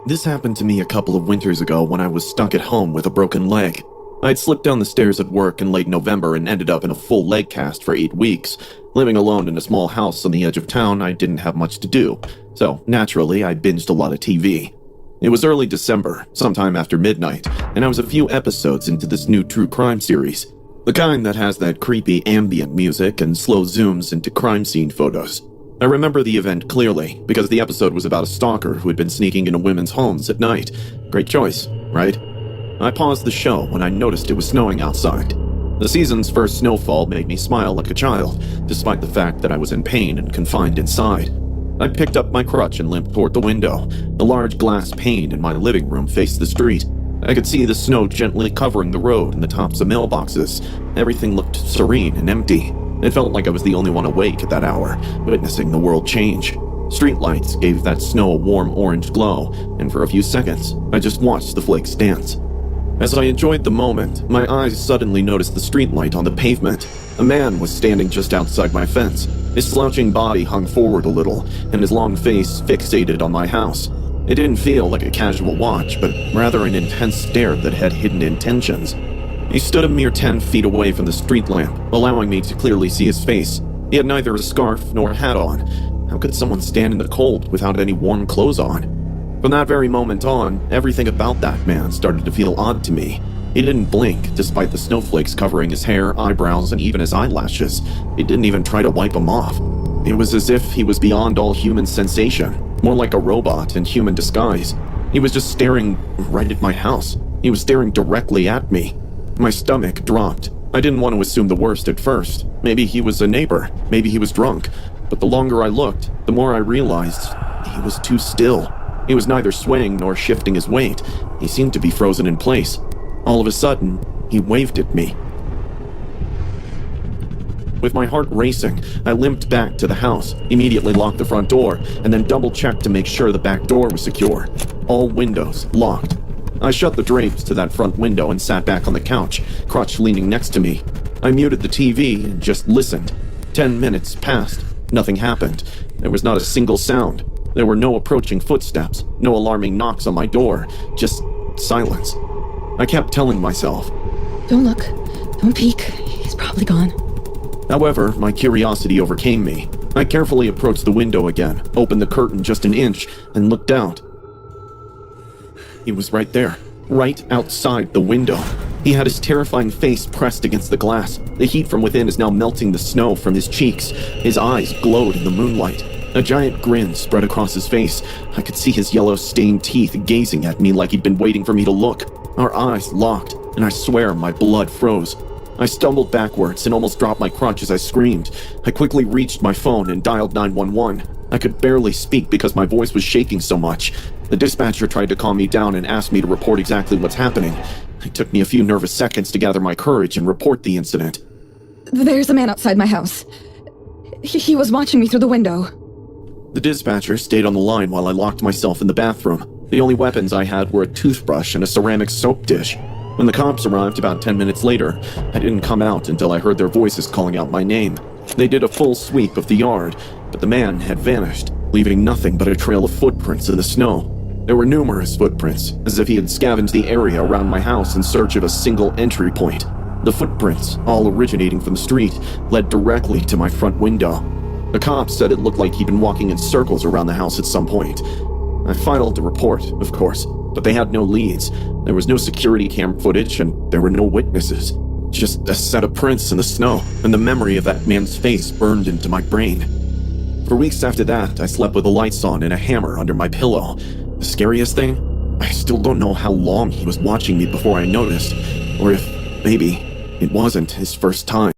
This happened to me a couple of winters ago when I was stuck at home with a broken leg. I'd slipped down the stairs at work in late November and ended up in a full leg cast for 8 weeks. Living alone in a small house on the edge of town, I didn't have much to do, so naturally I binged a lot of TV. It was early December, sometime after midnight, and I was a few episodes into this new true crime series. The kind that has that creepy ambient music and slow zooms into crime scene photos. I remember the event clearly, because the episode was about a stalker who had been sneaking into women's homes at night. Great choice, right? I paused the show when I noticed it was snowing outside. The season's first snowfall made me smile like a child, despite the fact that I was in pain and confined inside. I picked up my crutch and limped toward the window. The large glass pane in my living room faced the street. I could see the snow gently covering the road and the tops of mailboxes. Everything looked serene and empty. It felt like I was the only one awake at that hour, witnessing the world change. Streetlights gave that snow a warm orange glow, and for a few seconds, I just watched the flakes dance. As I enjoyed the moment, my eyes suddenly noticed the streetlight on the pavement. A man was standing just outside my fence. His slouching body hung forward a little, and his long face fixated on my house. It didn't feel like a casual watch, but rather an intense stare that had hidden intentions. He stood a mere 10 feet away from the street lamp, allowing me to clearly see his face. He had neither a scarf nor a hat on. How could someone stand in the cold without any warm clothes on? From that very moment on, everything about that man started to feel odd to me. He didn't blink, despite the snowflakes covering his hair, eyebrows, and even his eyelashes. He didn't even try to wipe them off. It was as if he was beyond all human sensation, more like a robot in human disguise. He was just staring right at my house. He was staring directly at me. My stomach dropped. I didn't want to assume the worst at first. Maybe he was a neighbor. Maybe he was drunk. But the longer I looked, the more I realized he was too still. He was neither swaying nor shifting his weight. He seemed to be frozen in place. All of a sudden, he waved at me. With my heart racing, I limped back to the house, immediately locked the front door, and then double-checked to make sure the back door was secure. All windows locked. I shut the drapes to that front window and sat back on the couch, crutch leaning next to me. I muted the TV and just listened. 10 minutes passed. Nothing happened. There was not a single sound. There were no approaching footsteps, no alarming knocks on my door, just silence. I kept telling myself, "Don't look. Don't peek. He's probably gone." However, my curiosity overcame me. I carefully approached the window again, opened the curtain just an inch, and looked out. He was right there, right outside the window. He had his terrifying face pressed against the glass. The heat from within is now melting the snow from his cheeks. His eyes glowed in the moonlight. A giant grin spread across his face. I could see his yellow-stained teeth gazing at me like he'd been waiting for me to look. Our eyes locked, and I swear my blood froze. I stumbled backwards and almost dropped my crutch as I screamed. I quickly reached my phone and dialed 911. I could barely speak because my voice was shaking so much. The dispatcher tried to calm me down and asked me to report exactly what's happening. It took me a few nervous seconds to gather my courage and report the incident. "There's a man outside my house. He was watching me through the window." The dispatcher stayed on the line while I locked myself in the bathroom. The only weapons I had were a toothbrush and a ceramic soap dish. When the cops arrived about 10 minutes later, I didn't come out until I heard their voices calling out my name. They did a full sweep of the yard, but the man had vanished, leaving nothing but a trail of footprints in the snow. There were numerous footprints, as if he had scavenged the area around my house in search of a single entry point. The footprints, all originating from the street, led directly to my front window. The cops said it looked like he'd been walking in circles around the house at some point. I filed a report, of course, but they had no leads. There was no security cam footage, and there were no witnesses. Just a set of prints in the snow, and the memory of that man's face burned into my brain. For weeks after that, I slept with the lights on and a hammer under my pillow. The scariest thing? I still don't know how long he was watching me before I noticed, or if maybe it wasn't his first time.